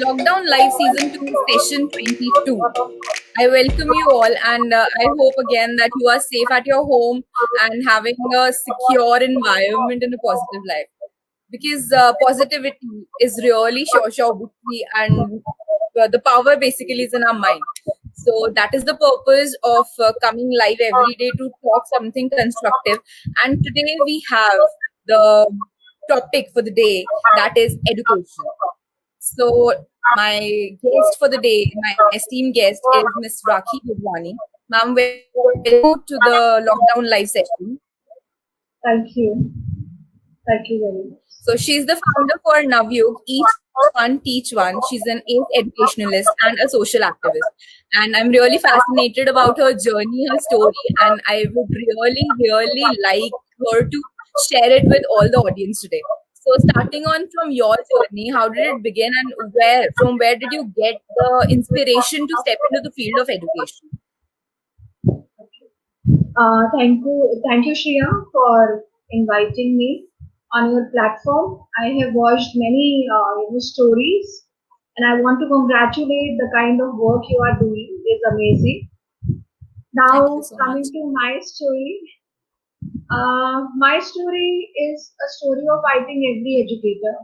Lockdown Live Season 2, Session 22. I welcome you all, and I hope again that you are safe at your home and having a secure environment and a positive life. Because positivity is really sure victory, and the power basically is in our mind. So that is the purpose of coming live every day to talk something constructive. And today we have the topic for the day, that is education. So my guest for the day, my esteemed guest is Miss Rakhi Gudwani. Ma'am, welcome to the lockdown live session. Thank you. Thank you very much. So she's the founder for Navyug, Each One Teach One. She's an ACE educationalist and a social activist. And I'm really fascinated about her journey, her story, and I would really like her to share it with all the audience today. So starting on from your journey, how did it begin, and from where did you get the inspiration to step into the field of education? Thank you, Shreya, for inviting me on your platform. I have watched many stories, and I want to congratulate the kind of work you are doing. It's amazing. Now, so coming much. to my story is a story of, I think, every educator.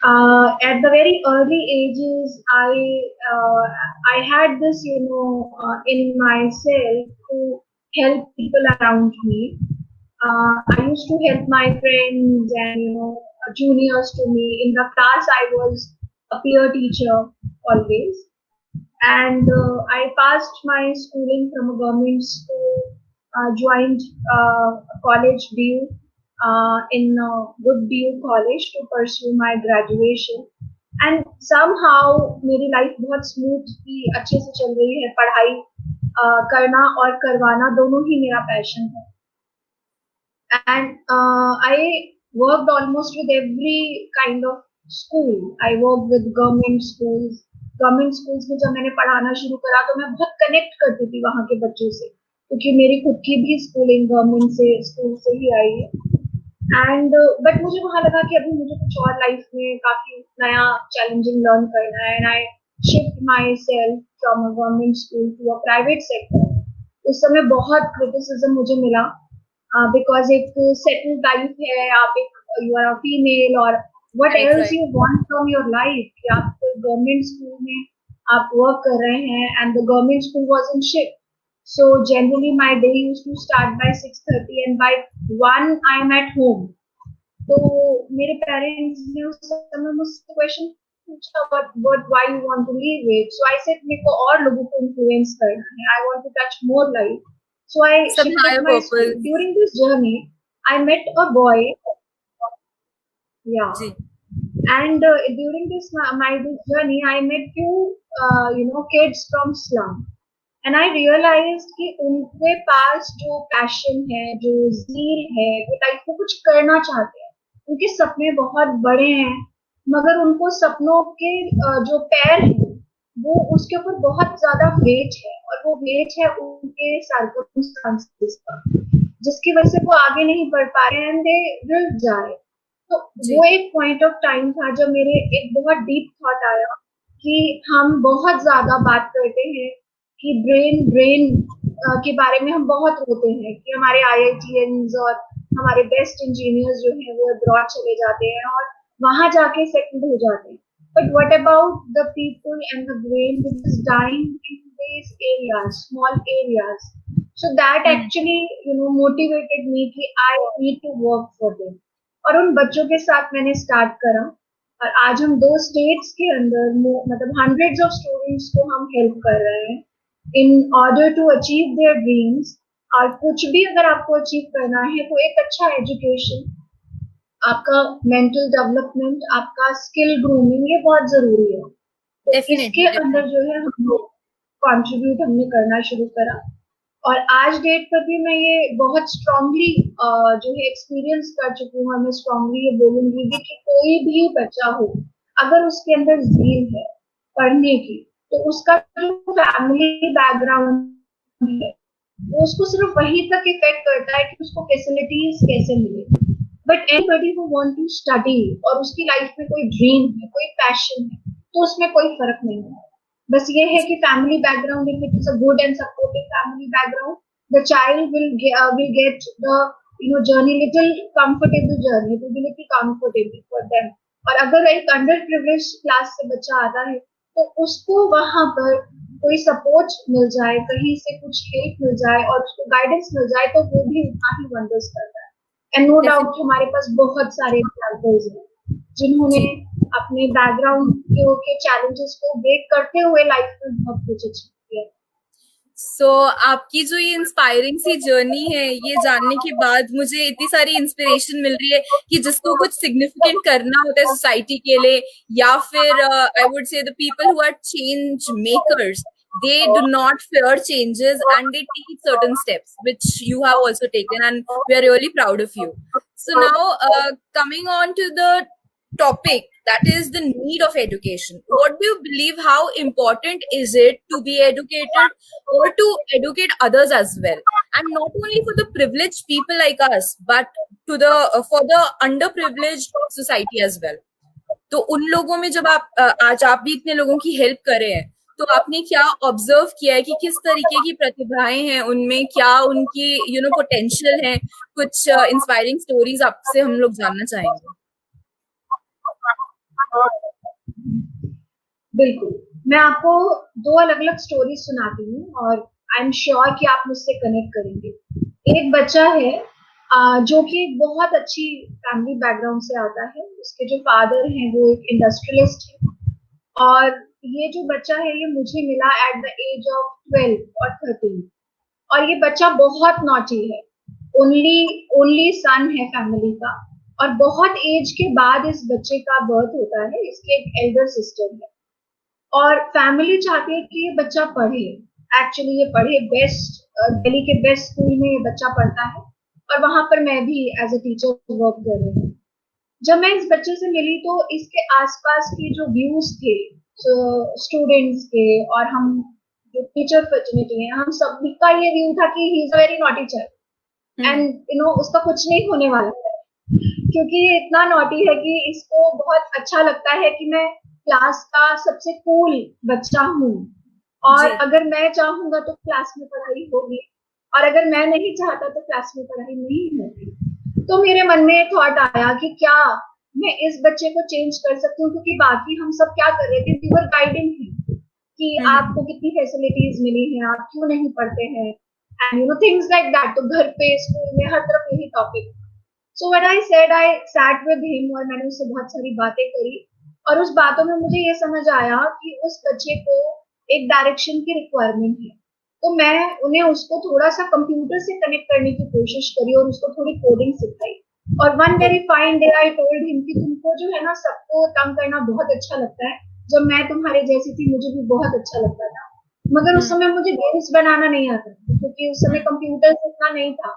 At the very early ages, I had this, in myself to help people around me. I used to help my friends and juniors to me. In the class, I was a peer teacher always, and I passed my schooling from a government school, joined college BU in Good BU College to pursue my graduation. And somehow मेरी life बहुत smoothly अच्छे से चल रही है. पढ़ाई करना और करवाना दोनों ही मेरा पैशन है. And I worked almost with every kind of school. I worked with government schools. Government schools में जब मैंने पढ़ाना शुरू करा तो मैं बहुत कनेक्ट करती थी वहाँ के बच्चों से, क्योंकि मेरी खुद की भी स्कूलिंग गवर्नमेंट से स्कूल से ही आई है. एंड बट मुझे वहाँ लगा कि अभी मुझे कुछ और लाइफ में काफी नया चैलेंजिंग लर्न करना है. And I shift myself from a government school to a private sector. उस समय बहुत क्रिटिसिज्म मुझे मिला, बिकॉज एक सेटल्ड लाइफ है, आप एक यू आर अ फीमेल और what else you want from your life कि आप कोई गवर्नमेंट स्कूल में आप वर्क कर रहे हैं. and the government school was in shift, so generally my day used to start by 6:30 and by 1 I am at home. तो मेरे पेरेंट्स ने उस समय मुझसे क्वेश्चन पूछा but why you want to leave it. So I said मेरे को और लोगों को इन्फ्लुएंस करना है, I want to touch more life. So I shifted my school. During this journey I met a boy. Yeah. And during this my journey, I met few kids from slum, and I realized कि उनके पास जो passion है, जो zeal है, वो life में कुछ करना चाहते हैं. उनके सपने बहुत बड़े हैं, मगर उनको सपनों के जो पैर हैं, वो उसके ऊपर बहुत ज्यादा वेट है, और वो वेट है उनके सर्कमस्टेंसेस का, जिसकी वजह से वो आगे नहीं बढ़ पा रहे हैं एंड दे विल जाए. तो वो एक पॉइंट ऑफ टाइम था जब मेरे एक बहुत डीप थॉट आया कि हम बहुत ज्यादा बात करते हैं कि ब्रेन के बारे में हम बहुत रोते हैं कि हमारे IITians और हमारे बेस्ट इंजीनियर्स जो हैं वो अब्रॉड चले जाते हैं और वहां जाके सेटल हो जाते हैं. But what about the people and the brain which is dying in this areas, small areas. So that actually motivated me कि I need to work for them. और उन बच्चों के साथ मैंने स्टार्ट करा, और आज हम 2 स्टेट्स के अंदर मतलब हंड्रेड्स ऑफ स्टूडेंट्स को हम हेल्प कर रहे हैं in order to achieve their dreams. और कुछ भी अगर आपको अचीव करना है तो एक अच्छा एजुकेशन, आपका मेंटल डेवलपमेंट, आपका स्किल ग्रूमिंग, ये बहुत जरूरी है. तो इसके अंदर जो है हम लोग कॉन्ट्रीब्यूट हमने करना शुरू करा, और आज डेट पर भी मैं ये बहुत स्ट्रांगली जो है एक्सपीरियंस कर चुकी हूँ. और मैं स्ट्रांगली ये बोलूंगी कि कोई भी बच्चा हो, अगर उसके अंदर ज़ील है पढ़ने की, तो उसका जो फैमिली बैकग्राउंड है वो उसको सिर्फ वहीं तक इफेक्ट करता है कि उसको फैसिलिटीज कैसे मिले. But anybody who want to study और उसकी लाइफ में कोई ड्रीम है, कोई पैशन है, तो उसमें कोई फर्क नहीं है. बस ये है कि family background, if it is a good and supportive family background, the child will get the journey little comfortable journey, it will be little comfortable for them. और अगर एक अंडर प्रिविलेज क्लास से बच्चा आता है तो उसको वहां पर कोई सपोर्ट मिल जाए, कहीं से कुछ हेल्प मिल जाए और उसको गाइडेंस मिल जाए तो वो भी उतना ही वंडर्स करता है. एंड नो डाउट हमारे पास बहुत सारे एग्जाम्पल्स हैं जिन्होंने अपने बैकग्राउंड के चैलेंजेस को ब्रेक करते हुए लाइफ में बहुत कुछ अचीव किया. सो आपकी जो ये इंस्पायरिंग सी जर्नी है, ये जानने के बाद मुझे इतनी सारी इंस्पिरेशन मिल रही है कि जिसको कुछ सिग्निफिकेंट करना होता है सोसाइटी के लिए, या फिर I would say the people who are change makers, they do not fear changes and they take certain steps which you have also taken, and we are really proud of you. So now coming on to the topic, that is the need of education. What do you believe, how important is it to be educated or to educate others as well, and not only for the privileged people like us but to the for the underprivileged society as well? तो उन लोगों में जब आप आज आप भी इतने लोगों की हेल्प कर रहे हैं, तो आपने क्या ऑब्जर्व किया है कि किस तरीके की प्रतिभाएं हैं उनमें, क्या उनकी पोटेंशियल है? कुछ इंस्पायरिंग स्टोरीज आपसे हम लोग जानना चाहेंगे. बिल्कुल, मैं आपको 2 अलग-अलग स्टोरी सुनाती हूँ और आई एम श्योर कि आप मुझसे कनेक्ट करेंगे. एक बच्चा है जो कि बहुत अच्छी फैमिली बैकग्राउंड से आता है. उसके जो फादर हैं वो एक इंडस्ट्रियलिस्ट है और ये जो बच्चा है ये मुझे मिला एट द एज ऑफ 12 और 13 और ये बच्चा बहुत नॉटी है. ओनली सन है फैमिली का और बहुत एज के बाद इस बच्चे का बर्थ होता है. इसके एक एल्डर सिस्टर है और फैमिली चाहती है कि ये बच्चा पढ़े. एक्चुअली ये पढ़े, बेस्ट दिल्ली के बेस्ट स्कूल में ये बच्चा पढ़ता है और वहां पर मैं भी एज अ टीचर वर्क कर रही हूँ. जब मैं इस बच्चे से मिली तो इसके आसपास के जो व्यूज थे स्टूडेंट्स के और हम जो टीचर फैसिलिटी है, हम सभी का ये व्यू था कि he is a very naughty child and उसका कुछ नहीं होने वाला है क्योंकि ये इतना नॉटी है कि इसको बहुत अच्छा लगता है कि मैं क्लास का सबसे कूल बच्चा हूँ और अगर मैं चाहूंगा तो क्लास में पढ़ाई होगी और अगर मैं नहीं चाहता तो क्लास में पढ़ाई नहीं होगी. तो मेरे मन में एक थॉट आया कि क्या मैं इस बच्चे को चेंज कर सकती हूँ, क्योंकि बाकी हम सब क्या कर रहे थे, वी वर गाइडिंग हिम कि आपको कितनी फैसिलिटीज मिली हैं, आप क्यों नहीं पढ़ते हैं एंड थिंग्स लाइक दैट. तो घर पे, स्कूल में, हर तरफ यही topic. So what I said, I sat with him और मैंने उससे बहुत सारी बातें करी और उस बातों में मुझे ये समझ आया कि उस बच्चे को एक डायरेक्शन की रिक्वायरमेंट है. तो मैं उसको थोड़ा सा कंप्यूटर से कनेक्ट करने की कोशिश करी और उसको थोड़ी कोडिंग सिखाई. और one very fine day I told him कि तुमको जो है ना सबको तंग करना बहुत अच्छा लगता है. जब मैं तुम्हारे जैसी थी मुझे भी बहुत अच्छा लगता था, मगर उस समय मुझे गेम्स बनाना नहीं आता क्योंकि उस समय कंप्यूटर इतना नहीं था.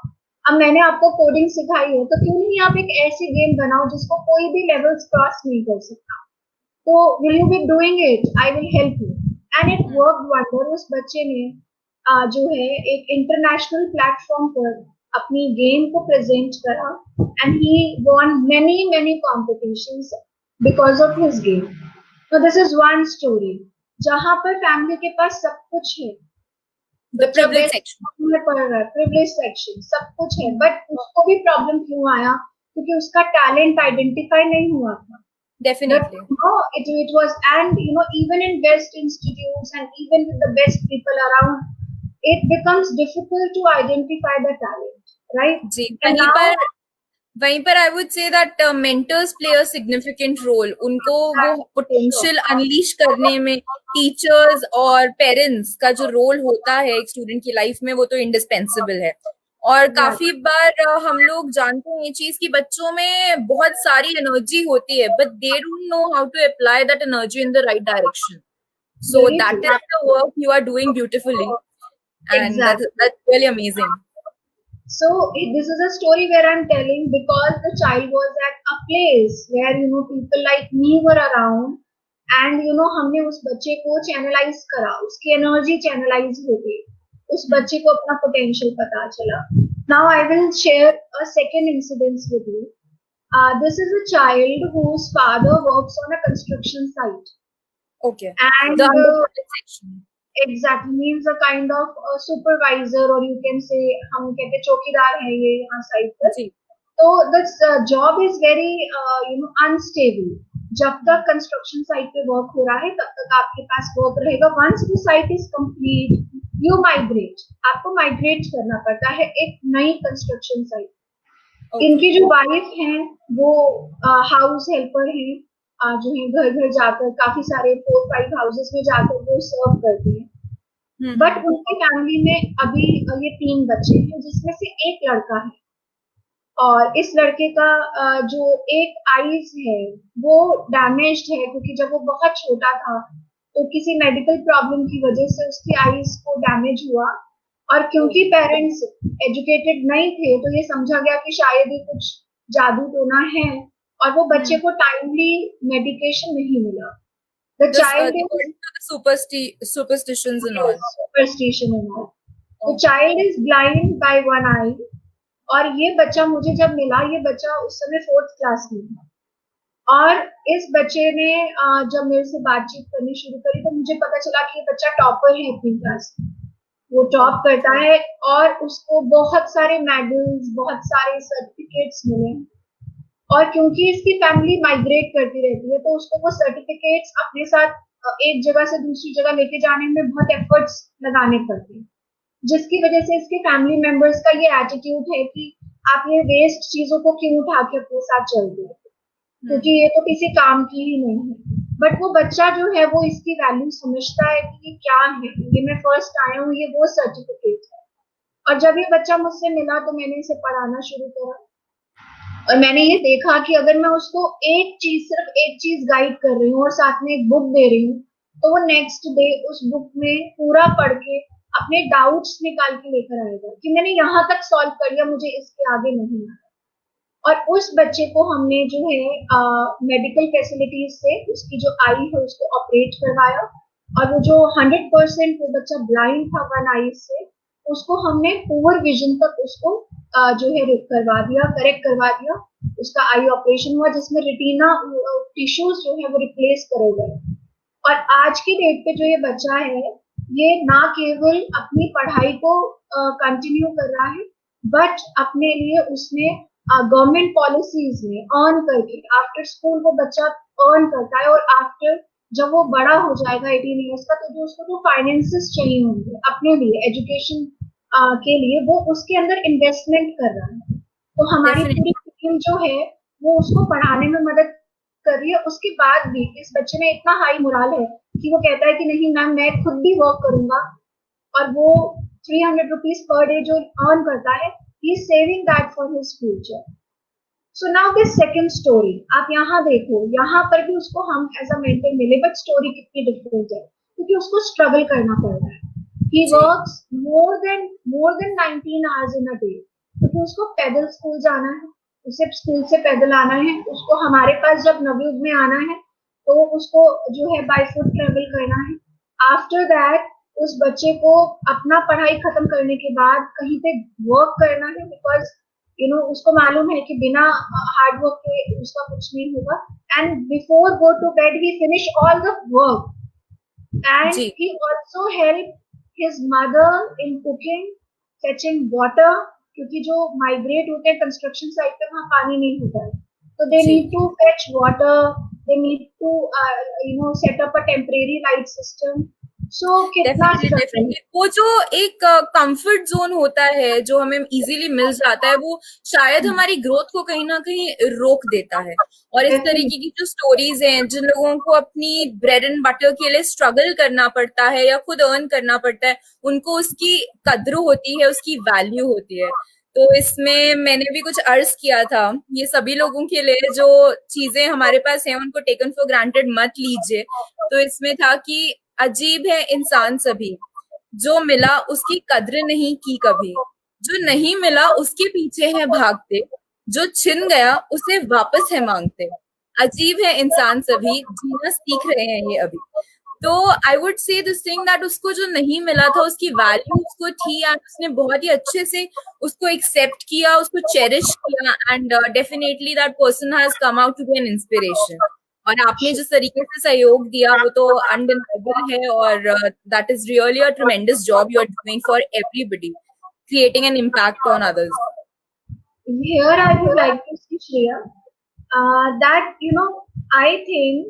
अब मैंने आपको कोडिंग सिखाई है तो क्यों नहीं आप एक ऐसी गेम बनाओ जिसको कोई भी लेवल्स क्रॉस नहीं कर सकता. तो will you be doing it, I will help you. And it worked wonder. उस बच्चे ने जो है एक इंटरनेशनल प्लेटफॉर्म पर अपनी गेम को प्रेजेंट करा and he won many competitions because of his game. तो दिस इज वन स्टोरी जहां पर फैमिली के पास सब कुछ है, privilege सेक्शन सब कुछ है, बट उसको भी प्रॉब्लम क्यों आया, क्योंकि उसका टैलेंट आइडेंटिफाई नहीं हुआ था. Definitely. It was, and even in best institutes and even with the best people around, it becomes difficult to identify the talent, right? जी, वहीं पर I would say that mentors play a significant role. उनको वो potential unleash करने में teachers और parents का जो रोल होता है एक स्टूडेंट की लाइफ में, वो तो इंडिस्पेंसिबल है. और काफी बार हम लोग जानते हैं ये चीज कि बच्चों में बहुत सारी एनर्जी होती है but they don't know how to apply that energy in the right direction. So that is the work you are doing beautifully and that's really amazing. So this is a story where I'm telling because the child was at a place where people like me were around and हमने उस बच्चे को channelise करा, उसकी energy channelise हो गई, उस बच्चे को अपना पोटेंशियल पता चला. Now I will share a second incident with you. This is a child whose father works on a construction site. Okay. And The underprivileged section. exactly means a kind of supervisor, or you can say हम कहते हैं चौकीदार है ये यहाँ side पर. जी. तो this job is very unstable. जब तक कंस्ट्रक्शन साइट पे वर्क हो रहा है तब तक आपके पास वर्क रहेगा. Once the site is complete you migrate. आपको माइग्रेट करना पड़ता है एक नई कंस्ट्रक्शन साइट. इनकी जो वाइफ हैं वो हाउस हेल्पर हैं, जो है घर घर जाकर काफी सारे 4-5 हाउसेस में जाकर वो सर्व करती हैं. बट उनकी फैमिली में अभी ये 3 बच्चे हैं जिसमें से एक लड़का है. और इस लड़के का जो एक आईज है वो डैमेज्ड है, क्योंकि जब वो बहुत छोटा था तो किसी मेडिकल प्रॉब्लम की वजह से उसकी आईज को डैमेज हुआ. और क्योंकि पेरेंट्स एजुकेटेड नहीं थे तो ये समझा गया कि शायद ही कुछ जादू टोना है, और वो बच्चे को टाइमली मेडिकेशन नहीं मिला. The child superstitions and all. superstition and all. The child is blind by one eye. और ये बच्चा मुझे जब मिला, ये बच्चा उस समय 4th क्लास में था. और इस बच्चे ने जब मेरे से बातचीत करनी शुरू करी तो मुझे पता चला कि ये बच्चा टॉपर है अपनी क्लास में. वो टॉप करता है और उसको बहुत सारे मेडल्स, बहुत सारे सर्टिफिकेट्स मिले. और क्योंकि इसकी फैमिली माइग्रेट करती रहती है तो उसको वो सर्टिफिकेट्स अपने साथ एक जगह से दूसरी जगह लेके जाने में बहुत एफर्ट्स लगाने पड़ते हैं, जिसकी वजह से इसके फैमिली मेंबर्स का ये एटीट्यूड है कि आप ये वेस्ट चीजों को क्यों उठा के अपने साथ चलते हो, क्योंकि ये तो किसी काम की ही नहीं है. बट वो बच्चा जो है वो इसकी वैल्यू समझता है कि ये क्या है, ये मैं फर्स्ट आया हूँ, ये वो सर्टिफिकेट है. और जब ये बच्चा मुझसे मिला तो मैंने इसे पढ़ाना शुरू करा और मैंने ये देखा कि अगर मैं उसको सिर्फ एक चीज गाइड कर रही हूँ और साथ में एक बुक दे रही हूँ तो वो नेक्स्ट डे उस बुक में पूरा पढ़ के अपने डाउट्स निकाल के लेकर आएगा कि मैंने यहाँ तक सॉल्व कर लिया, मुझे इसके आगे नहीं आया. और उस बच्चे को हमने जो है मेडिकल फैसिलिटीज से उसकी जो आई है उसको ऑपरेट करवाया. और वो जो 100% वो बच्चा ब्लाइंड था वन आई से, उसको हमने पुअर विजन तक उसको जो है करवा दिया, करेक्ट करवा दिया. उसका आई ऑपरेशन हुआ जिसमें रेटिना टिश्यूज जो है वो रिप्लेस करे गए. और आज की डेट पे जो ये बच्चा है ये ना केवल अपनी पढ़ाई को कंटिन्यू कर रहा है, बट अपने लिए उसने गवर्नमेंट पॉलिसीज में अर्न करके आफ्टर स्कूल वो बच्चा अर्न करता है. और आफ्टर जब वो बड़ा हो जाएगा 18 ईयर्स का, तो जो उसको जो फाइनेंसेस चाहिए होंगे अपने लिए एजुकेशन के लिए, वो उसके अंदर इन्वेस्टमेंट कर रहा है. तो हमारी पूरी टीम जो है वो उसको पढ़ाने में मदद कर रही है. उसके बाद भी इस बच्चे में इतना हाई मोरल है कि वो कहता है कि नहीं मैम मैं खुद भी वर्क करूंगा. और वो 300 रुपीज पर डे जो अर्न करता है, he is saving that for his future. So now this second story आप यहाँ देखो, यहाँ पर भी उसको हम एज अ मेंटर मिले, बट स्टोरी कितनी डिफरेंट है क्योंकि उसको स्ट्रगल करना पड़ रहा है. He works more than 19 hours in a day, क्योंकि उसको पैदल स्कूल जाना है, उसे स्कूल से पैदल आना है, उसको हमारे पास जब नवयुग में आना है तो उसको जो है बाय फुट ट्रेवल करना है. आफ्टर दैट उस बच्चे को अपना पढ़ाई खत्म करने के बाद कहीं पे वर्क करना है, बिकॉज उसको मालूम है कि बिना हार्ड वर्क के उसका कुछ नहीं होगा. And before go to bed he finish all the work. And he also help his mother in cooking, fetching water, क्योंकि जो माइग्रेट होते हैं कंस्ट्रक्शन साइट पे वहाँ पानी नहीं होता है, तो they need to fetch water, they need to set up a temporary light system. So definitely वो जो एक कंफर्ट जोन होता है जो हमें इजीली मिल जाता है, वो शायद हमारी ग्रोथ को कहीं ना कहीं रोक देता है. और इस तरीके की जो स्टोरीज हैं, जिन लोगों को अपनी ब्रेड एंड बटर के लिए स्ट्रगल करना पड़ता है या खुद अर्न करना पड़ता है, उनको उसकी कद्र होती है, उसकी वैल्यू होती है. तो इसमें मैंने भी कुछ अर्ज किया था, ये सभी लोगों के लिए जो चीजें हमारे पास हैं उनको टेकन फॉर ग्रांटेड मत लीजिए. तो इसमें था कि अजीब है इंसान सभी, जो मिला उसकी कद्र नहीं की कभी, जो नहीं मिला उसके पीछे है भागते, जो छिन गया उसे वापस है मांगते. अजीब है इंसान सभी, जीना सीख रहे हैं ये अभी. तो आई वुड से दिस थिंग दैट उसको जो नहीं मिला था उसकी वैल्यू उसको थी, एंड उसने बहुत ही अच्छे से उसको एक्सेप्ट किया, उसको चेरिश किया, and definitely that person has come out to be an inspiration. और आपने जिस तरीके से सहयोग दिया वो तो अनडिनाइबल है, और that is really a tremendous job you are doing for everybody, creating an impact on others. Here I would like to say, Shreya, that I think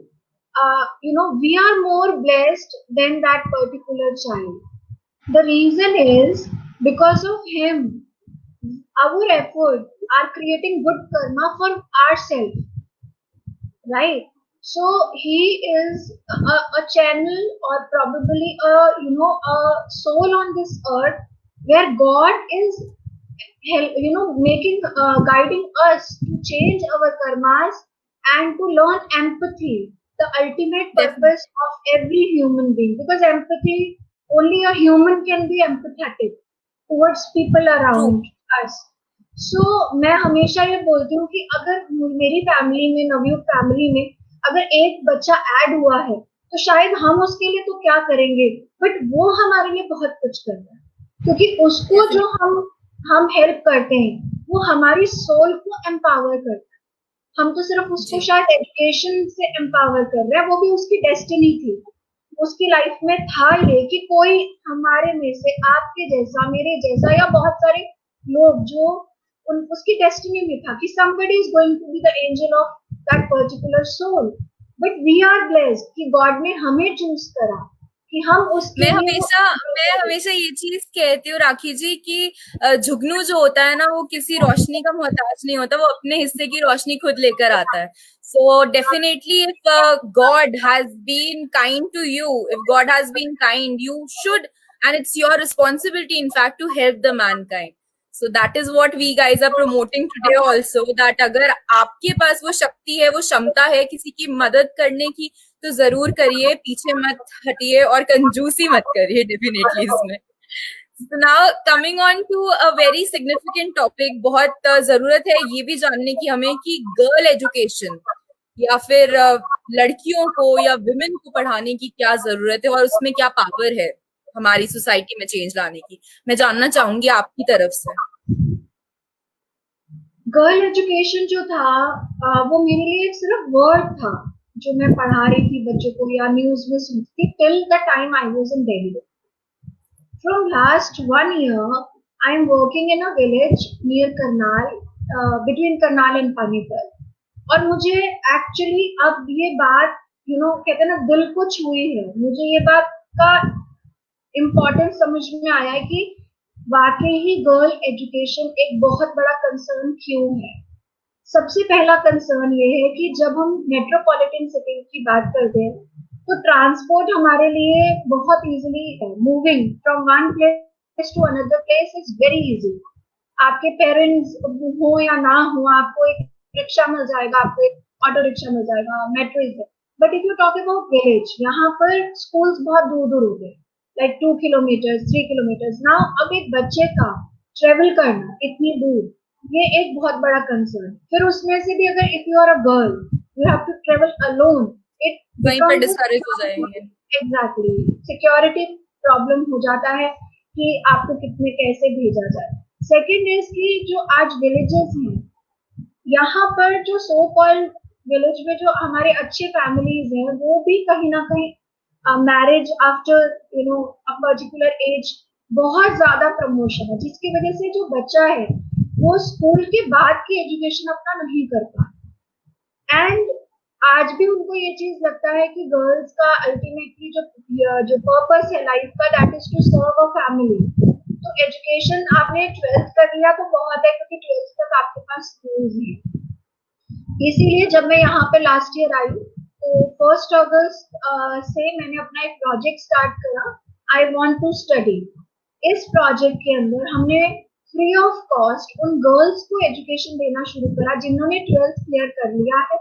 we are more blessed than that particular child. The reason is because of him, our effort are creating good karma for ourselves, right? So he is a channel, or probably a soul on this earth, where God is making guiding us to change our karmas and to learn empathy, the ultimate purpose of every human being, because empathy, only a human can be empathetic towards people around us. So मैं हमेशा ये बोलती हूँ कि अगर मेरी family में, Navyug family में अगर एक बच्चा ऐड हुआ है, तो शायद हम उसके लिए तो क्या करेंगे, बट वो हमारे लिए बहुत कुछ कर रहा है, क्योंकि उसको जो हम हेल्प करते हैं वो हमारी सोल को एम्पावर करता है. हम तो सिर्फ उसको शायद एजुकेशन से एम्पावर कर रहे हैं, वो भी उसकी डेस्टिनी थी, उसकी लाइफ में था ये कि कोई हमारे में से, आपके जैसा, मेरे जैसा, या बहुत सारे लोग जो उसकी डेस्टिनी में था कि somebody is going to be the angel of that particular soul, but we are blessed कि गॉड ने हमें चूज करा कि हम उसके मैं हमेशा ये चीज कहती हूँ राखी जी कि जुगनू जो होता है ना, वो किसी रोशनी का मोहताज नहीं होता, वो अपने हिस्से की रोशनी खुद लेकर आता है. So definitely, if God has been kind to you, if God has been kind, you should, and it's your responsibility, in fact, to help the mankind. So that is what we guys are promoting today also, that अगर आपके पास वो शक्ति है, वो क्षमता है किसी की मदद करने की, तो जरूर करिए, पीछे मत हटिए और कंजूसी मत करिए डेफिनेटली इसमें. So now coming on to a very significant topic, बहुत जरूरत है ये भी जानने की हमें कि गर्ल एजुकेशन या फिर लड़कियों को या विमेन को पढ़ाने की क्या जरूरत है और उसमें क्या पावर है हमारी सोसाइटी में चेंज लाने की. मैं जानना चाहूंगी आपकी तरफ से. गर्ल एजुकेशन जो था वो मेरे लिए एक सिर्फ वर्ड था जो मैं पढ़ा रही थी बच्चों को या न्यूज में सुनती थी till the time I was in Delhi. From last 1 year I am working in a village near Karnal, between Karnal and Panipat, और मुझे एक्चुअली अब ये बात कहते हैं ना, दिल को छुई है. मुझे ये बात का इम्पोर्टेंस समझ में आया है कि वाकई ही गर्ल एजुकेशन एक बहुत बड़ा कंसर्न क्यों है. सबसे पहला कंसर्न ये है कि जब हम मेट्रोपॉलिटन सिटी की बात करते हैं तो ट्रांसपोर्ट हमारे लिए बहुत इजीली है. Moving from one place to another place is very easy. आपके पेरेंट्स हो या ना हो, आपको एक रिक्शा मिल जाएगा, आपको एक ऑटो रिक्शा मिल जाएगा, metro is. But if you talk about village, यहाँ पर स्कूल्स बहुत दूर दूर हो गए, like 2 kilometers, 3 kilometers. Now अब एक बच्चे का ट्रेवल करना इतनी दूर, ये एक बहुत बड़ा कंसर्न. फिर उसमें से भी अगर if you are a girl you have to travel alone, it वहीं पर डिस्करेज हो जाएंगे. एग्जैक्टली, सिक्योरिटी प्रॉब्लम हो जाता है कि आपको कितने कैसे भेजा जाए. सेकेंड इज कि जो आज विलेजेस हैं, यहाँ पर जो सो कॉल्ड विलेज में जो हमारे अच्छे फैमिलीज हैं, वो भी कहीं ना कहीं marriage after a particular age बहुत ज्यादा प्रमोशन है, जिसकी वजह से जो बच्चा है वो स्कूल के बाद की एजुकेशन अपना नहीं कर पाता. एंड आज भी उनको ये चीज लगता है कि गर्ल्स का अल्टीमेटली जो पर्पस है लाइफ का, that is to serve a family. तो एजुकेशन आपने 12th कर लिया तो बहुत है, क्योंकि 12th तक आपके पास स्कूल्स हैं. इसीलिए जब मैं यहाँ पे लास्ट ईयर आई तो 1 अगस्त से मैंने अपना एक प्रोजेक्ट स्टार्ट करा, आई वांट टू स्टडी. इस प्रोजेक्ट के अंदर हमने फ्री ऑफ कॉस्ट उन गर्ल्स को एजुकेशन देना शुरू करा जिन्होंने 12th क्लियर कर लिया है,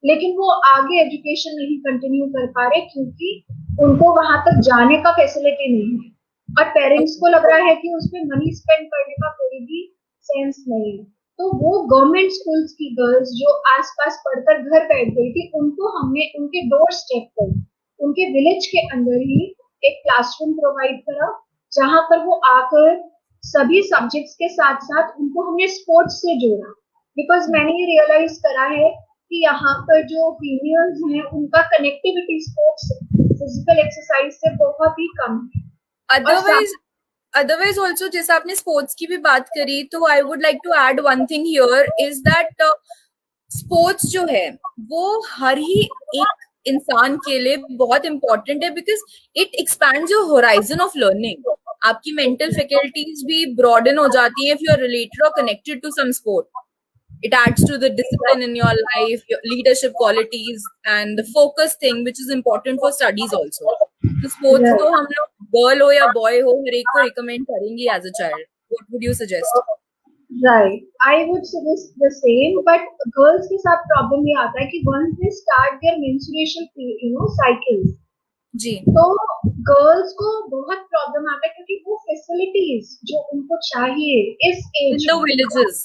लेकिन वो आगे एजुकेशन नहीं कंटिन्यू कर पा रहे क्योंकि उनको वहां तक जाने का फैसिलिटी नहीं है, और पेरेंट्स को लग रहा है कि उसमें मनी स्पेंड करने का कोई भी सेंस नहीं है. तो वो गवर्नमेंट स्कूल्स की गर्ल्स जो आसपास पढ़कर घर बैठ गई थी, उनको हमने उनके डोर स्टेप पर, उनके विलेज के अंदर ही एक क्लासरूम प्रोवाइड करा, जहां पर वो आकर सभी सब्जेक्ट्स के साथ साथ उनको हमने स्पोर्ट्स से जोड़ा. बिकॉज मैंने ये रियलाइज करा है कि यहाँ पर जो फीमेल्स हैं उनका कनेक्टिविटी स्पोर्ट्स फिजिकल एक्सरसाइज से बहुत ही कम है। अदरवाइज ऑल्सो जैसे आपने स्पोर्ट्स की भी बात करी, तो I would like to add one thing here is that sports जो है वो हर ही एक इंसान के लिए बहुत इंपॉर्टेंट है, because it expands your horizon of learning. आपकी मेंटल फैकल्टीज भी ब्रॉडन हो जाती है इफ यू आर रिलेटेड और connected to some sport. It adds to the discipline in your life, your leadership qualities, and the focus thing, which is important for studies also. तो sports तो हम लोग girl हो या boy हो हर एक को रिकमेंड करेंगे as a child. What would you suggest? Right. I would suggest the same, but girls के साथ problem ये आता है कि once they start their menstruation, cycles, जी. तो girls को बहुत problem आता है क्योंकि वो facilities जो उनको चाहिए इस age In the villages.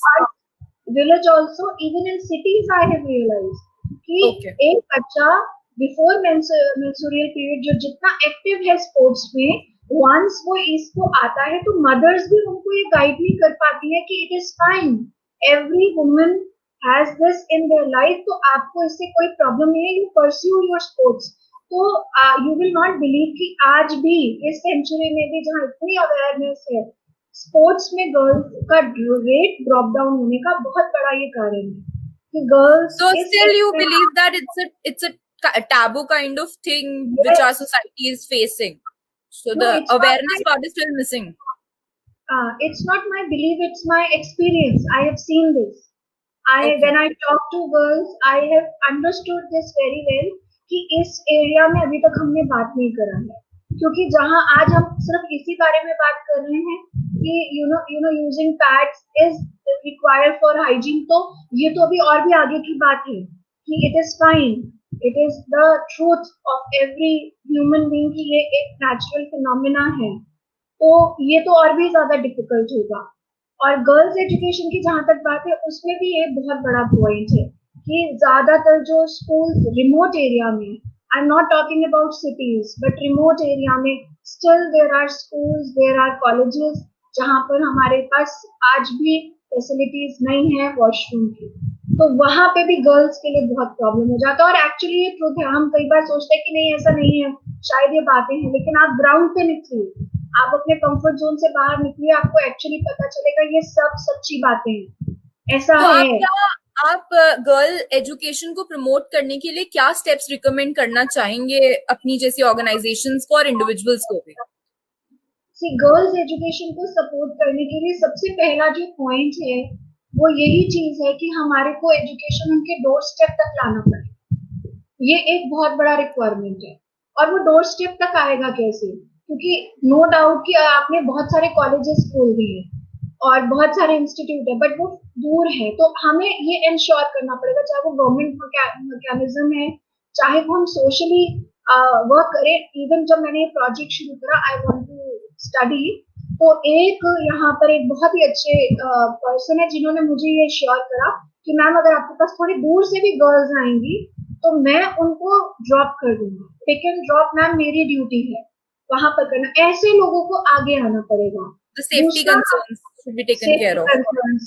Village also, even in cities I have realized कि एक बच्चा before menstrual period जो जितना active है sports में, once वो इसको आता है तो mothers भी उनको ये guide नहीं कर पाती है कि it is fine, every woman has this in their life, तो आपको इससे कोई problem नहीं है, you pursue your sports. तो you will not believe कि आज भी इस century में भी जहाँ इतनी awareness है, स्पोर्ट्स में गर्ल्स का रेट ड्रॉप डाउन होने का बहुत बड़ा ये कारण है कि girls. So still you believe that it's a taboo kind of thing which our society is facing. So the awareness part is still missing. It's not my belief, it's my experience. I have seen this. When I talk to girls, I have understood this very well कि इस area में अभी तक हमने बात नहीं करा है, क्योंकि जहां आज हम सिर्फ इसी बारे में बात कर रहे हैं कि using pads is required for hygiene, तो ये तो अभी और भी आगे की बात है कि it is fine, it is the truth of every human being कि ये एक नेचुरल फिनोमेना है, तो ये तो और भी ज्यादा डिफिकल्ट होगा. और गर्ल्स एजुकेशन की जहां तक बात है उसमें भी ये बहुत बड़ा पॉइंट है कि ज्यादातर जो स्कूल रिमोट एरिया में, I'm not talking about cities, but remote area में still there are schools, there are colleges जहाँ पर हमारे पास आज भी facilities नहीं है वॉशरूम की, तो वहाँ पे भी गर्ल्स के लिए बहुत प्रॉब्लम हो जाता है. और एक्चुअली ये ट्रूथ है, हम कई बार सोचते हैं कि नहीं ऐसा नहीं है, शायद ये बातें हैं, लेकिन आप ग्राउंड पे निकलिए, आप अपने कंफर्ट जोन से बाहर निकलिए, आपको एक्चुअली पता चलेगा ये सब सच्ची बातें हैं, ऐसा तो है. आप गर्ल एजुकेशन को प्रमोट करने के लिए क्या स्टेप्स रिकमेंड करना चाहेंगे अपनी जैसी ऑर्गेनाइजेशंस को और इंडिविजुअल्स को भी? गर्ल्स एजुकेशन को सपोर्ट करने के लिए सबसे पहला जो पॉइंट है वो यही चीज है कि हमारे को एजुकेशन उनके डोर स्टेप तक लाना पड़े. ये एक बहुत बड़ा रिक्वायरमेंट है. और वो डोर स्टेप तक आएगा कैसे? क्योंकि नो डाउट कि आपने बहुत सारे कॉलेजेस खोल दिए और बहुत सारे इंस्टीट्यूट है, बट वो दूर है, तो हमें ये इंश्योर करना पड़ेगा, चाहे वो गवर्नमेंट मैकेनिज्म है, चाहे वो हम सोशली वर्क करें. इवन जब मैंने ये प्रोजेक्ट शुरू करा आई वांट टू स्टडी, तो एक यहाँ पर एक बहुत ही अच्छे पर्सन है जिन्होंने मुझे ये श्योर करा कि मैम अगर आपके पास थोड़ी दूर से भी गर्ल्स आएंगी तो मैं उनको ड्रॉप कर दूंगी, पिक एंड ड्रॉप मैम मेरी ड्यूटी है वहां पर करना. ऐसे लोगों को आगे आना पड़ेगा. Safety concerns should be taken care of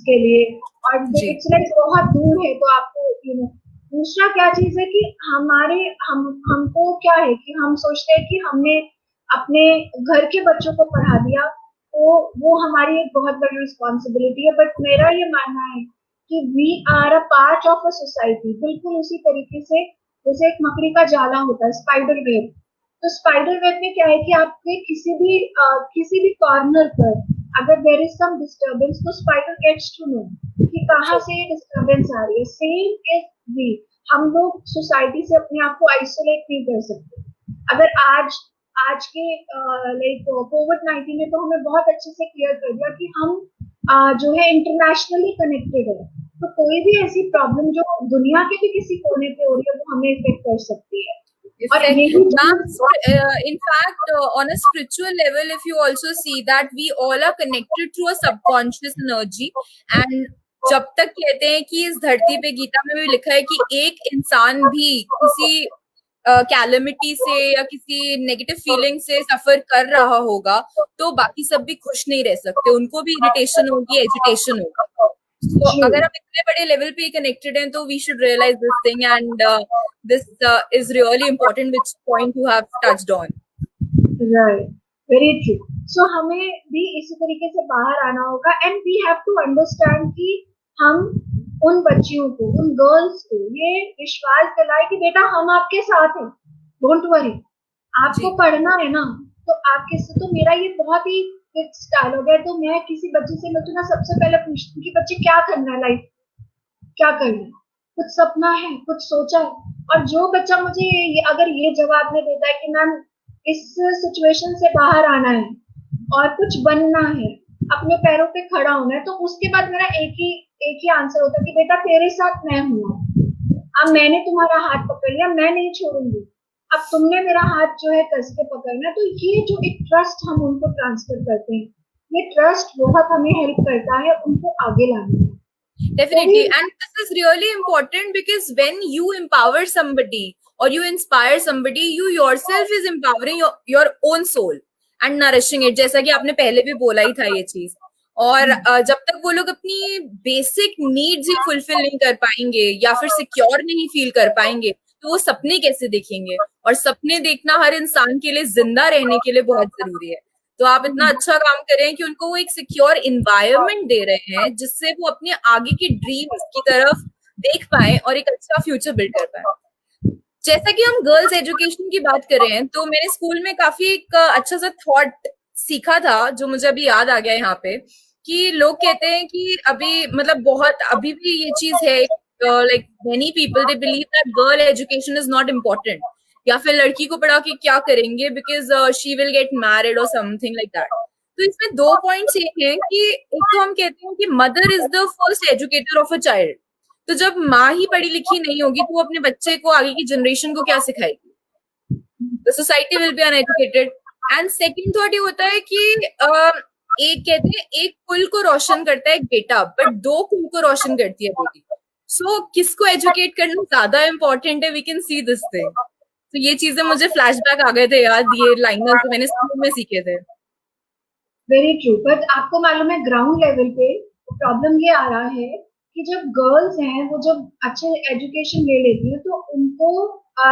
के लिए. और इट्स लाइक बहुत दूर है, तो आपको दूसरा क्या चीज है कि हमको क्या है कि हम सोचते हैं कि हमने अपने घर के बच्चों को पढ़ा दिया तो वो हमारी एक बहुत बड़ी रिस्पॉन्सिबिलिटी है. बट मेरा ये मानना है कि we are a part of a society. बिल्कुल उसी तरीके से जैसे एक मकड़ी का जाला होता है, स्पाइडर वेब, तो स्पाइडर वेब में क्या है कि आपके किसी भी कॉर्नर पर अगर देयर इज सम डिस्टर्बेंस तो स्पाइडर गेट्स टू नो कि कहाँ से ये डिस्टर्बेंस आ रही है. सेम इज वी, हम लोग सोसाइटी से अपने आप को आइसोलेट नहीं कर सकते. अगर आज के लाइक कोविड-19 ने तो हमें बहुत अच्छे से क्लियर कर दिया कि हम जो है इंटरनेशनली कनेक्टेड है, तो कोई भी ऐसी प्रॉब्लम जो दुनिया के भी किसी कोने पे हो रही है वो हमें इफेक्ट कर सकती है. In fact, on a spiritual level, if you also see that we all are connected through a subconscious energy, and जब तक कहते हैं कि इस धरती पे, गीता में भी लिखा है कि एक इंसान भी किसी कैलेमिटी से या किसी नेगेटिव फीलिंग से सफर कर रहा होगा तो बाकी सब भी खुश नहीं रह सकते, उनको भी इरिटेशन होगी, एजिटेशन होगा. So जी अगर हम इतने बड़े लेवल पे कनेक्टेड हैं तो we should realize this thing, and this is really important, which point you have touched on. Right, very true. So हमें भी इसी तरीके से बाहर आना होगा and we have to understand कि हम उन बच्चियों को, उन गर्ल्स को ये विश्वास दिलाए कि बेटा हम आपके साथ हैं, डोंट वरी, आपको जी पढ़ना है ना, तो आपके से तो मेरा ये बहुत ही फिक्स डायलॉग है। तो मैं किसी बच्चे से मिलती हूँ ना, सबसे पहले पूछती हूँ कि बच्चे क्या करना है लाइफ, क्या करना है, कुछ सपना है, कुछ सोचा है। और जो बच्चा मुझे अगर ये जवाब में देता है कि मैम इस सिचुएशन से बाहर आना है और कुछ बनना है, अपने पैरों पे खड़ा होना है, तो उसके बाद मेरा एक ही आंसर होता है कि बेटा तेरे साथ मैं हूँ। अब मैंने तुम्हारा हाथ पकड़ लिया, मैं नहीं छोड़ूंगी, अब तुमने मेरा हाथ जो है कस के पकड़ना है। तो ये जो एक ट्रस्ट हम उनको ट्रांसफर करते हैं, ये ट्रस्ट बहुत हमें हेल्प करता है उनको आगे लाने में। definitely, and this is really important because when you empower somebody or you inspire somebody, you yourself is empowering your own soul and nourishing it, जैसा कि आपने पहले भी बोला ही था ये चीज। और जब तक वो लोग अपनी बेसिक नीड्स ही फुलफिल नहीं कर पाएंगे या फिर सिक्योर नहीं फील कर पाएंगे, तो वो सपने कैसे देखेंगे? और सपने देखना हर इंसान के लिए, जिंदा रहने के लिए बहुत जरूरी है। तो आप इतना अच्छा काम कर रहे हैं कि उनको वो एक सिक्योर इन्वायरमेंट दे रहे हैं जिससे वो अपने आगे की ड्रीम्स की तरफ देख पाए और एक अच्छा फ्यूचर बिल्ड कर पाए। जैसा कि हम गर्ल्स एजुकेशन की बात कर रहे हैं, तो मैंने स्कूल में काफी एक अच्छा सा थॉट सीखा था जो मुझे अभी याद आ गया यहाँ पे, कि लोग कहते हैं कि अभी मतलब बहुत अभी भी ये चीज है, like many people they believe that girl education is not important, या फिर लड़की को पढ़ा के क्या करेंगे because she will get married और समथिंग लाइक दैट। तो इसमें दो पॉइंट्स ये हैं कि एक तो हम कहते हैं कि mother is the first educator of a child. तो जब माँ ही पढ़ी लिखी नहीं होगी तो वो अपने बच्चे को, आगे की जनरेशन को क्या सिखाएगी? The society will be uneducated. And second thought ये होता है कि एक कहते हैं एक कुल को रोशन करता है एक बेटा, बट दो कुल को रोशन करती है बेटी। सो किसको एजुकेट करना ज्यादा इंपॉर्टेंट है? We can see this thing. तो ये चीजें मुझे फ्लैशबैक आ गए थे याद, ये लाइनर जो मैंने स्कूल में सीखे थे। Very true. बट आपको मालूम है ग्राउंड लेवल पे प्रॉब्लम ये आ रहा है कि जब गर्ल्स हैं वो जब अच्छे एजुकेशन ले लेती है तो उनको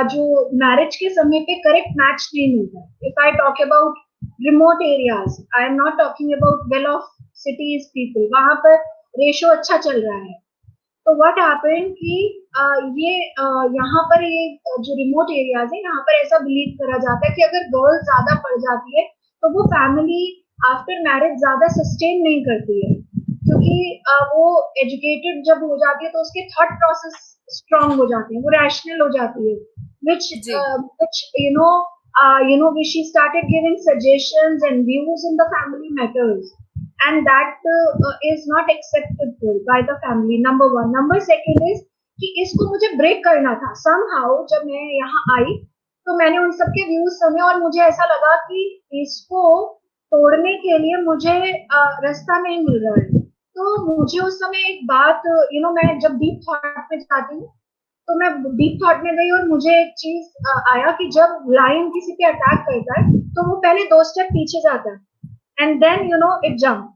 जो मैरिज के समय पे करेक्ट मैच नहीं मिलता। If I talk about remote areas, I am not talking about well of cities people, वहां पर रेशो अच्छा चल रहा है। तो व्हाट हैपेंड कि यहाँ पर ये जो रिमोट एरियाज है यहाँ पर ऐसा बिलीव करा जाता है कि अगर गर्ल ज्यादा पढ़ जाती है तो वो फैमिली आफ्टर मैरिज ज्यादा सस्टेन नहीं करती है, क्योंकि वो एजुकेटेड जब हो जाती है तो उसके थॉट प्रोसेस स्ट्रांग हो जाते हैं, वो रैशनल हो जाती है, which ji which she started giving suggestions and views in the family matters, and that is not acceptable by the family, number one. Number second is कि इसको मुझे ब्रेक करना था somehow। जब मैं यहाँ आई तो मैंने उन सबके व्यूज सुने और मुझे ऐसा लगा कि इसको तोड़ने के लिए मुझे रास्ता नहीं मिल रहा है। तो मुझे उस समय एक बात मैं जब डीप थॉट में जाती हूँ तो मैं डीप थॉट में गई और मुझे एक चीज आया कि जब लायन किसी पे अटैक करता है तो वो पहले 2 स्टेप पीछे जाता है एंड देन इट जंप।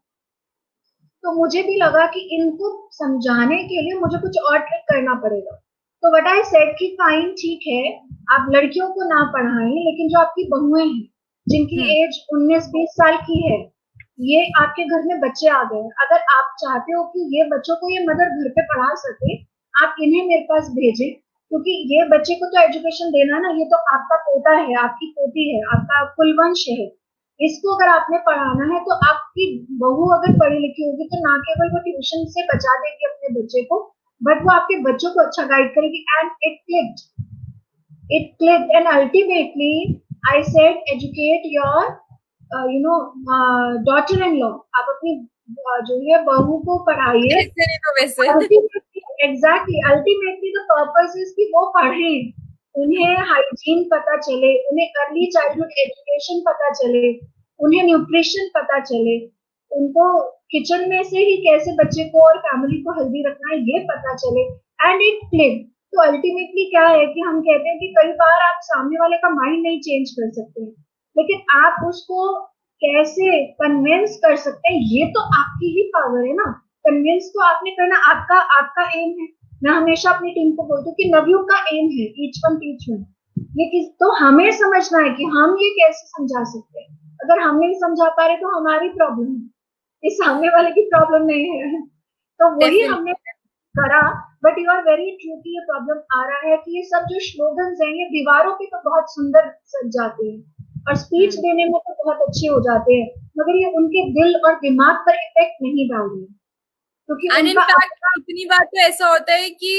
तो मुझे भी लगा कि इनको समझाने के लिए मुझे कुछ और ट्रिक करना पड़ेगा। तो व्हाट आई सेड कि फाइन, ठीक है, आप लड़कियों को ना पढ़ाएं, लेकिन जो आपकी बहुएं हैं जिनकी एज 19-20 साल की है, ये आपके घर में बच्चे आ गए, अगर आप चाहते हो कि ये बच्चों को ये मदर घर पे पढ़ा सके, आप इन्हें मेरे पास भेजें, क्योंकि ये बच्चे को तो एजुकेशन देना ना, ये तो आपका पोता है, आपकी पोती है, आपका कुलवंश है। इसको अगर आपने पढ़ाना है तो आपकी बहू अगर पढ़ी लिखी होगी तो ना केवल वो ट्यूशन से बचा देगी अपने बच्चे को, बट वो आपके बच्चों को अच्छा गाइड करेगी। And it clicked and ultimately I said educate your daughter-in-law। आप अपनी जो है बहू को पढ़ाइए। ऐसे नहीं तो वैसे। अल्टीमेटली द पर्पस इज कि वो पढ़े, उन्हें हाइजीन पता चले, उन्हें अर्ली चाइल्डहुड एजुकेशन पता चले, उन्हें न्यूट्रिशन पता चले, उनको किचन में से ही कैसे बच्चे को और फैमिली को हेल्दी रखना है ये पता चले। And it click. तो अल्टीमेटली क्या है कि हम कहते हैं कि कई बार आप सामने वाले का माइंड नहीं चेंज कर सकते, लेकिन आप उसको कैसे कन्विंस कर सकते हैं ये तो आपकी ही पावर है ना। कन्विंस तो आपने करना, आपका आपका एम है। मैं हमेशा अपनी टीम को बोलती हूँ कि नवयुग का एम है ईच वन टीच वन। ये किस तो हमें समझना है कि हम ये कैसे समझा सकते हैं। अगर हम नहीं समझा पा रहे तो हमारी प्रॉब्लम है, इस सामने वाले की प्रॉब्लम नहीं है। तो वही हमने करा। But you are very true कि ये प्रॉब्लम आ रहा है कि ये सब जो स्लोगन्स हैं ये दीवारों पे तो बहुत सुंदर सज जाते हैं और स्पीच देने में तो बहुत अच्छे हो जाते हैं, मगर ये उनके दिल और दिमाग पर इफेक्ट नहीं डाल रहे, क्योंकि एंड उनका इनफैक्ट कितनी बार तो ऐसा होता है कि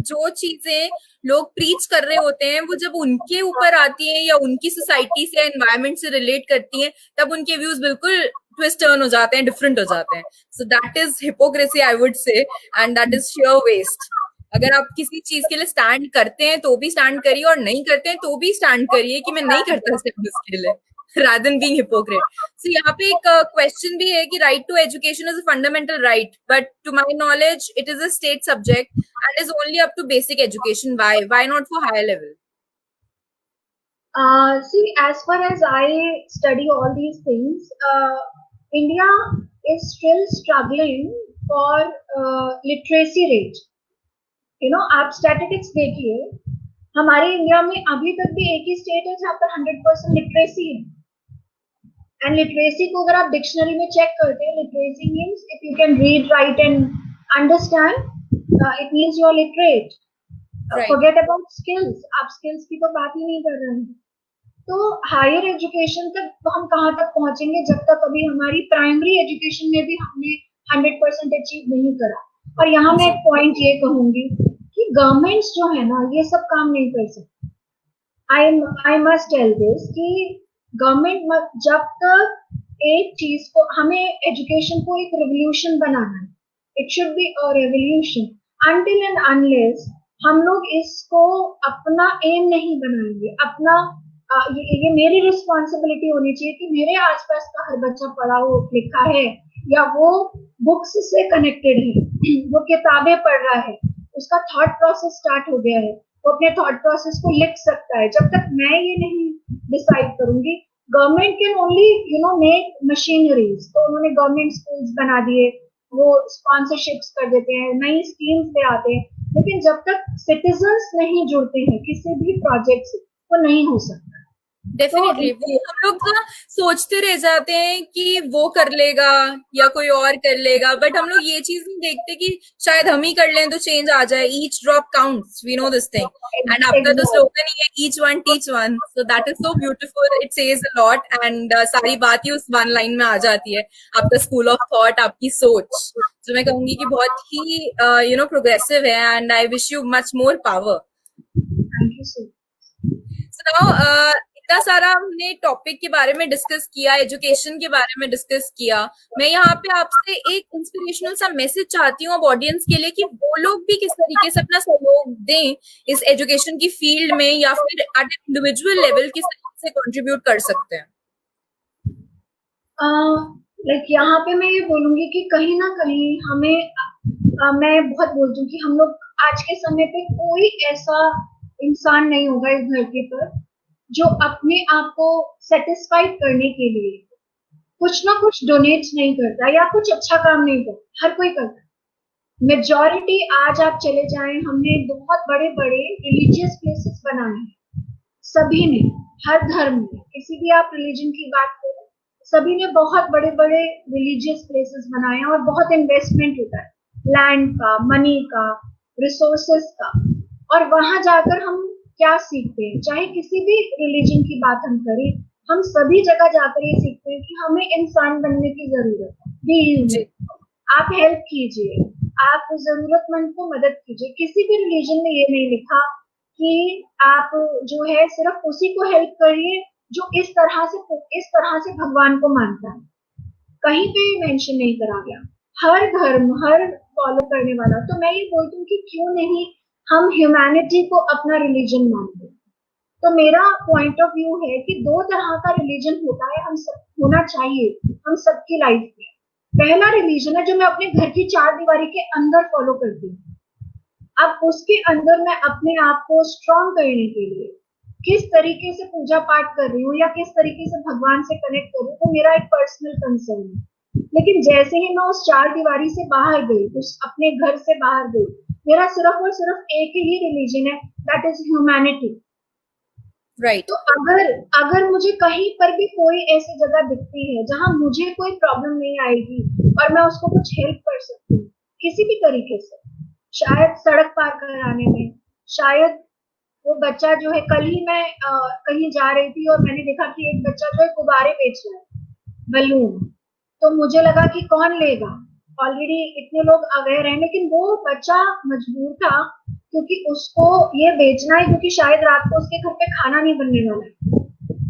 जो चीजें लोग प्रीच कर रहे होते हैं वो जब उनके ऊपर आती हैं या उनकी सोसाइटी से एनवायरनमेंट से रिलेट करती हैं, तब उनके व्यूज बिल्कुल ट्विस्ट टर्न हो जाते हैं, डिफरेंट हो जाते हैं. So that is hypocrisy I would say, and that is sheer waste. अगर आप किसी चीज के लिए स्टैंड करते हैं तो भी स्टैंड करिए, और नहीं करते हैं तो भी स्टैंड करिए कि मैं नहीं करता सिर्फ इसके लिए, rather than being hypocrite. So यहाँ पे एक question भी है कि right to education is a fundamental right, but to my knowledge, it is a state subject and is only up to basic education. Why? Why not for higher level? See, as far as I study all these things, India is still struggling for literacy rate. आप statistics देखिए, हमारे India में अभी तक भी एक ही state है जहाँ पर 100% लिटरेसी है। एंड लिटरेसी को अगर आप डिक्शनरी में चेक करते हैं, literacy means if you can read, write and understand, it means you are literate. Forget about skills, आप स्किल्स की तो बात ही नहीं कर रहे हैं। तो हायर एजुकेशन तक तो हम कहाँ तक पहुंचेंगे जब तक अभी हमारी प्राइमरी एजुकेशन में भी हमने 100% अचीव नहीं करा। और यहाँ मैं एक पॉइंट ये कहूंगी कि गवर्नमेंट्स जो है ना ये सब काम नहीं कर सकते। आई मस्ट टेल दिस कि गवर्नमेंट जब तक एक चीज को, हमें एजुकेशन को एक रेवोल्यूशन बनाना है, it should be a revolution. Until and unless हम लोग इसको अपना एम नहीं बनाएंगे, अपना ये मेरी रिस्पॉन्सिबिलिटी होनी चाहिए कि मेरे आसपास का हर बच्चा पढ़ा हो लिखा है या वो बुक्स से कनेक्टेड है, वो किताबें पढ़ रहा है, उसका थॉट प्रोसेस स्टार्ट हो गया है, वो अपने थॉट प्रोसेस को लिख सकता है। जब तक मैं ये नहीं डिसाइड करूंगी, government can only make machineries. तो उन्होंने गवर्नमेंट स्कूल्स बना दिए, वो स्पॉन्सरशिप्स कर देते हैं, नई स्कीम्स ले आते हैं, लेकिन जब तक सिटीजन्स नहीं जुड़ते हैं किसी भी प्रोजेक्ट से वो नहीं हो सकता। डेफिनेटली वो हम लोग ना सोचते रह जाते हैं कि वो कर लेगा या कोई और कर लेगा, बट हम लोग ये चीज नहीं देखते कि शायद हम ही कर लें तो चेंज आ जाए. Each drop counts, we know this thing. And आपका तो स्लोगन ही है each one teach one, so that is so beautiful, it says a lot. And सारी बात ही उस वन लाइन में आ जाती है, आपका स्कूल ऑफ थॉट, आपकी सोच, जो मैं कहूंगी कि बहुत ही प्रोग्रेसिव है. And I wish you much more power. Thank you so now इतना सारा हमने टॉपिक के बारे में डिस्कस किया, एजुकेशन के बारे में डिस्कस किया. मैं यहाँ पे आपसे एक इंस्पिरेशनल सा मैसेज चाहती हूँ अब ऑडियंस के लिए कि वो लोग भी किस तरीके से अपना सहयोग दें इस एजुकेशन की फील्ड में, या फिर एट इंडिविजुअल लेवल किस तरीके से कंट्रीब्यूट कर सकते हैं. यहाँ पे मैं ये बोलूंगी कि कहीं ना कहीं हमें मैं बहुत बोलती हूँ कि हम लोग आज के समय पे कोई ऐसा इंसान नहीं होगा इस धरती पर जो अपने आप को सेटिस्फाइड करने के लिए कुछ ना कुछ डोनेट नहीं करता या कुछ अच्छा काम नहीं करता। हर कोई करता है। मेजॉरिटी आज आप चले जाएं, हमने बहुत बड़े बड़े रिलीजियस प्लेसेस बनाए हैं, सभी ने, हर धर्म में, किसी भी आप रिलीजन की बात करें, सभी ने बहुत बड़े बड़े रिलीजियस प्लेसेस बनाए हैं और बहुत इन्वेस्टमेंट होता है, लैंड का, मनी का, रिसोर्सेस का। और वहां जाकर हम क्या सीखते हैं, चाहे किसी भी रिलीजन की बात हम करें, हम सभी जगह जाकर ये सीखते हैं कि हमें इंसान बनने की जरूरत है। बी आप हेल्प कीजिए, आप जरूरतमंद को मदद कीजिए। किसी भी रिलीजन में ये नहीं लिखा कि आप जो है सिर्फ उसी को हेल्प करिए जो इस तरह से भगवान को मानता है, कहीं पे मेंशन नहीं करा गया। हर धर्म, हर फॉलो करने वाला। तो मैं ये बोलती हूँ कि क्यों नहीं हम ह्यूमैनिटी को अपना रिलीजन मानते हैं। तो मेरा पॉइंट ऑफ व्यू है कि दो तरह का रिलीजन होता है, हम सब होना चाहिए हम सबकी लाइफ में। पहला रिलीजन है जो मैं अपने घर की चार दीवारी के अंदर फॉलो करती हूँ। अब उसके अंदर मैं अपने आप को स्ट्रॉन्ग करने के लिए किस तरीके से पूजा पाठ कर रही हूँ या किस तरीके से भगवान से कनेक्ट कर रही हूँ, तो मेरा एक पर्सनल कंसर्न है। लेकिन जैसे ही मैं उस चार दीवारी से बाहर गई, उस अपने घर से बाहर गई, मेरा सिर्फ और सिर्फ एक ही रिलीजन है, दैट इज ह्यूमैनिटी। राइट। तो अगर अगर मुझे कहीं पर भी कोई ऐसी जगह दिखती है जहां मुझे कोई प्रॉब्लम नहीं आएगी और मैं उसको कुछ हेल्प कर सकती हूँ किसी भी तरीके से, शायद सड़क पार कराने में, शायद वो बच्चा जो है, कल ही मैं कहीं जा रही थी और मैंने देखा कि एक बच्चा जो है गुब्बारे बेच रहा है, बलून। तो मुझे लगा कि कौन लेगा, ऑलरेडी इतने लोग अवेयर हैं, लेकिन वो बच्चा मजबूर था क्योंकि उसको ये बेचना है, क्योंकि शायद रात को उसके घर पे खाना नहीं बनने वाला है।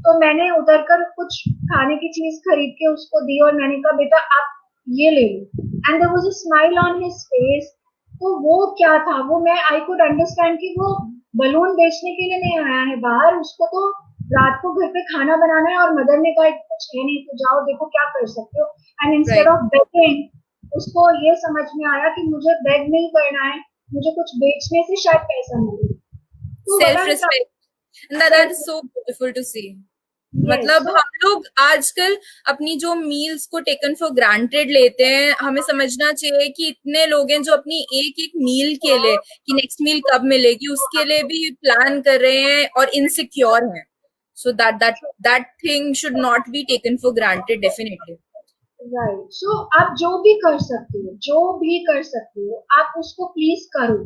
तो मैंने उतर कर कुछ खाने की चीज खरीद के उसको दी और मैंने कहा बेटा आप ये ले लो, and there was a smile on his face. तो वो क्या था, वो मैं आई कुड अंडरस्टैंड कि वो बलून बेचने के लिए नहीं आया है बाहर, उसको तो रात को घर पे खाना बनाना है और मदर ने कहा कुछ है नहीं तो जाओ देखो क्या कर सकते हो। And instead right. Of begging उसको ये समझ में आया कि मुझे बेग नहीं करना है, मुझे कुछ बेचने से शायद पैसा मिले। तो सेल्फ बड़ा respect, that is so beautiful to see. मतलब सो हम लोग आजकल अपनी जो मील्स को टेकन फॉर ग्रांटेड लेते हैं, हमें समझना चाहिए कि इतने लोग हैं जो अपनी एक एक मील के लिए कि नेक्स्ट मील कब मिलेगी उसके लिए भी प्लान कर रहे हैं और इनसिक्योर हैं। So that thing should not be taken for granted, definitely. Right. So आप जो भी कर सकते हो, जो भी कर सकते हो, आप उसको प्लीज करो।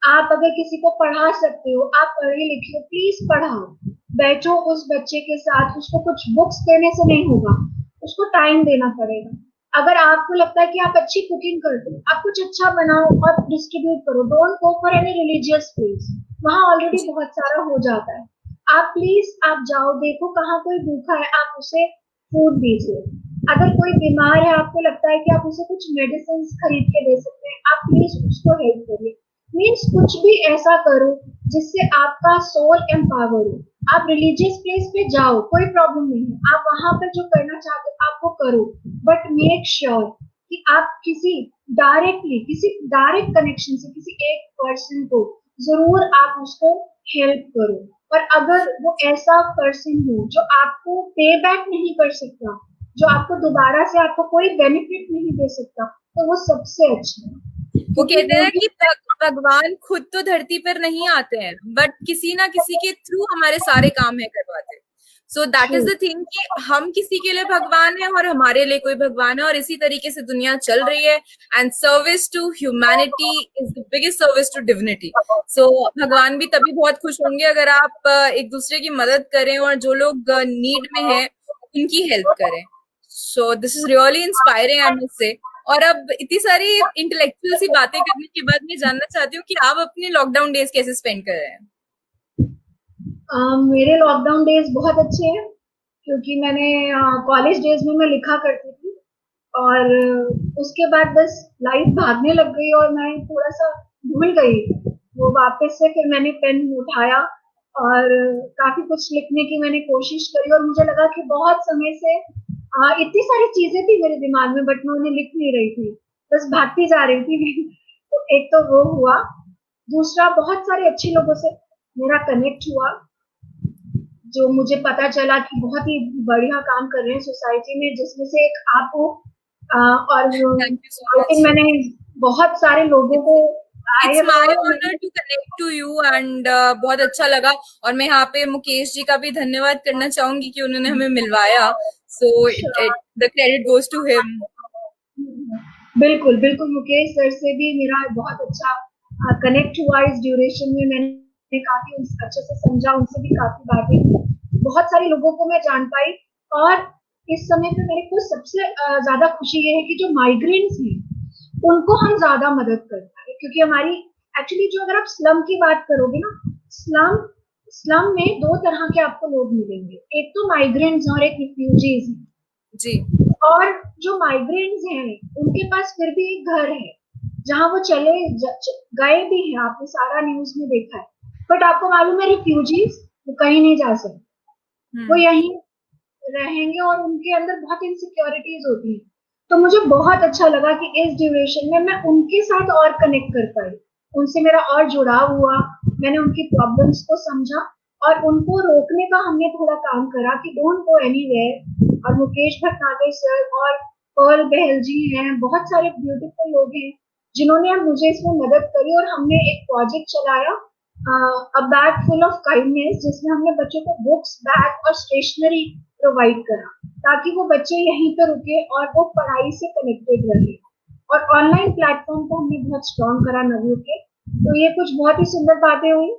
आप अगर किसी को पढ़ा सकते हो, आप पढ़े लिखे हो, प्लीज पढ़ाओ। बैठो उस बच्चे के साथ, उसको कुछ बुक्स देने से नहीं होगा, उसको टाइम देना पड़ेगा। अगर आपको लगता है कि आप अच्छी कुकिंग करते हो, आप कुछ अच्छा बनाओ और डिस्ट्रीब्यूट करो। Don't go for any religious place, वहां ऑलरेडी बहुत सारा हो जाता है। आप प्लीज आप जाओ, देखो कहाँ कोई भूखा है, आप उसे फूड दीजिए। अगर कोई बीमार है, आपको लगता है कि आप उसे कुछ मेडिसिन खरीद के दे सकते हैं, आप प्लीज उसको हेल्प करिए। मीन्स कुछ भी ऐसा करो जिससे आपका सोल एम्पावर हो। आप रिलीजियस प्लेस पे जाओ, कोई प्रॉब्लम नहीं है, आप वहां पर जो करना चाहते हो आप वो करो, बट मेक श्योर कि आप किसी डायरेक्ट कनेक्शन से किसी एक पर्सन को जरूर आप उसको हेल्प करो। और अगर वो ऐसा पर्सन हो जो आपको पे बैक नहीं कर सकता, जो आपको दोबारा से आपको कोई बेनिफिट नहीं दे सकता, तो वो सबसे अच्छा है। वो क्योंकि कहते वो हैं कि भगवान खुद तो धरती पर नहीं आते हैं, बट किसी ना किसी के थ्रू हमारे सारे काम है करवाते हैं। So that is the thing कि हम किसी के लिए भगवान है और हमारे लिए कोई भगवान है, और इसी तरीके से दुनिया चल रही है। And service to humanity is the biggest service to divinity. So भगवान भी तभी बहुत खुश होंगे अगर आप एक दूसरे की मदद करें और जो लोग नीड में हैं उनकी हेल्प करें। So this is really inspiring, I must say. और अब इतनी सारी इंटेलेक्चुअल सी बातें करने के बाद मैं जानना चाहती हूँ कि आप अपने लॉकडाउन डेज कैसे स्पेंड कर रहे हैं। मेरे लॉकडाउन डेज बहुत अच्छे हैं, क्योंकि मैंने कॉलेज डेज में मैं लिखा करती थी, और उसके बाद बस लाइफ भागने लग गई और मैं थोड़ा सा भूल गई वो वापस से। फिर मैंने पेन उठाया और काफी कुछ लिखने की मैंने कोशिश करी, और मुझे लगा कि बहुत समय से इतनी सारी चीजें थी मेरे दिमाग में, बट मैं उन्हें लिख नहीं रही थी, बस भागती जा रही थी। तो एक तो वो हुआ। दूसरा, बहुत सारे अच्छे लोगों से मेरा कनेक्ट हुआ, जो मुझे पता चला कि बहुत ही बढ़िया काम कर रहे हैं सोसाइटी में, जिसमें से एक आप हो। और thank you so I much. Think मैंने बहुत सारे लोगों को it's my honour to connect to you, एंड बहुत अच्छा लगा। और मैं यहाँ पे मुकेश जी का भी धन्यवाद करना चाहूंगी कि उन्होंने हमें मिलवाया। So the credit goes to him. बिल्कुल बिल्कुल, मुकेश सर से भी मेरा बहुत अच्छा कनेक्ट हुआ इस ड्यूरेशन में। मैंने काफी अच्छे से समझा, उनसे भी काफी बातें की, बहुत सारे लोगों को मैं जान पाई। और इस समय पे मेरे को सबसे ज्यादा खुशी ये है कि जो माइग्रेंट्स हैं उनको हम ज्यादा मदद कर पाए, क्योंकि हमारी एक्चुअली जो, अगर आप स्लम की बात करोगे ना, स्लम स्लम में दो तरह के आपको लोग मिलेंगे, एक तो माइग्रेंट्स और एक रिफ्यूजीज हैं। जी। और जो माइग्रेंट्स हैं उनके पास फिर भी एक घर है जहां वो चले गए भी हैं, आपने सारा न्यूज में देखा है। बट आपको मालूम है, रिफ्यूजीज वो कहीं नहीं जा सकते, वो यहीं रहेंगे और उनके अंदर बहुत इनसिक्योरिटीज होती है। तो मुझे बहुत अच्छा लगा कि इस ड्यूरेशन में मैं उनके साथ और कनेक्ट कर पाई, उनसे मेरा और जुड़ाव हुआ, मैंने उनकी प्रॉब्लम्स को समझा और उनको रोकने का हमने थोड़ा काम करा कि डोंट गो एनीवेयर। और मुकेश भटनागर सर और पर्ल बहल जी हैं, बहुत सारे ब्यूटीफुल लोग हैं जिन्होंने मुझे इसमें मदद करी और हमने एक प्रोजेक्ट चलाया, अ बैग फुल ऑफ काइंडनेस, जिसमें हमने बच्चों को बुक्स, बैग और स्टेशनरी प्रोवाइड करा ताकि वो बच्चे यहीं पर रुके और वो पढ़ाई से कनेक्टेड रहे। और ऑनलाइन प्लेटफॉर्म को हमने बहुत स्ट्रॉन्ग करा नवयु के। तो ये कुछ बहुत ही सुंदर बातें हुई।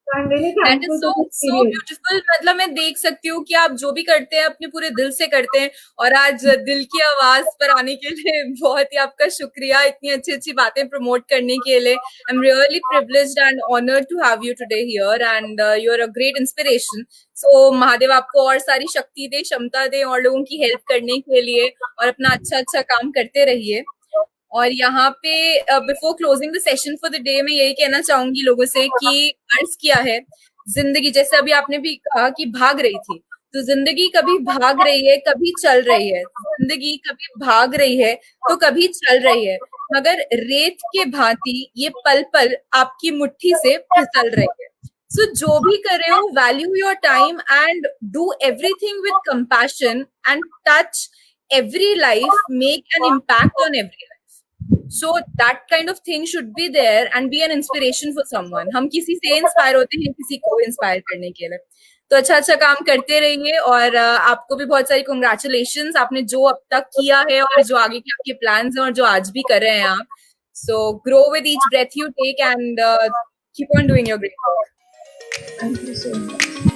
So I'm really that is thankful so to this so period. Beautiful. मतलब मैं देख सकती हूँ कि आप जो भी करते हैं अपने पूरे दिल से करते हैं, और आज दिल की आवाज पर आने के लिए बहुत ही आपका शुक्रिया, इतनी अच्छी अच्छी बातें प्रमोट करने के लिए। I am really privileged and honoured to have you today here, and you are a great inspiration. So Mahadev आपको और सारी शक्ति दे, क्षमता दे, और लोगों की हेल्प करने के लिए, और अपना अच्छा अच्छा काम करते रहिए। और यहाँ पे before closing the session for the day, मैं यही कहना चाहूंगी लोगों से कि अर्ज किया है जिंदगी, जैसे अभी आपने भी कहा कि भाग रही थी, तो जिंदगी कभी भाग रही है, कभी चल रही है। जिंदगी कभी भाग रही है तो कभी चल रही है, मगर रेत के भांति ये पल पल आपकी मुट्ठी से फिसल रही है। सो जो भी कर रहे हो, value your time and do everything with compassion and touch every life, make an impact on every life. So that kind of thing should be there and be an inspiration for someone. हम किसी से inspire होते हैं किसी को inspire करने के लिए। तो अच्छा अच्छा काम करते रहिए, और आपको भी बहुत सारी कंग्रेचुलेशंस, आपने जो अब तक किया है और जो आगे के आपके प्लान्स हैं और जो आज भी कर रहे हैं आप। So grow with each breath you take, and keep on doing your great work. Thank you so much.